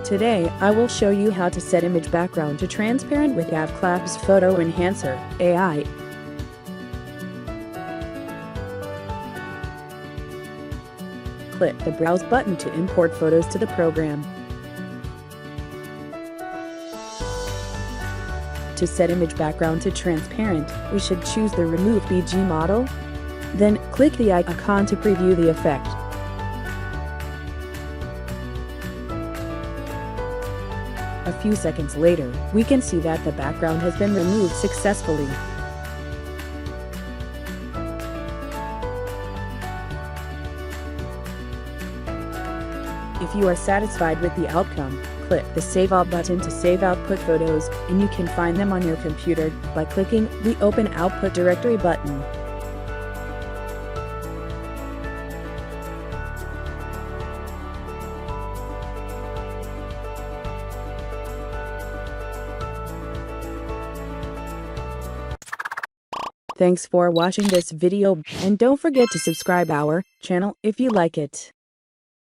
Today, I will show you how to set image background to transparent with AVCLabs Photo Enhancer, AI. Click the Browse button to import photos to the program. To set image background to transparent, we should choose the Remove BG model. Then, click the icon to preview the effect. A few seconds later, we can see that the background has been removed successfully. If you are satisfied with the outcome, click the Save All button to save output photos, and you can find them on your computer by clicking the Open Output Directory button. Thanks for watching this video, and don't forget to subscribe our channel if you like it.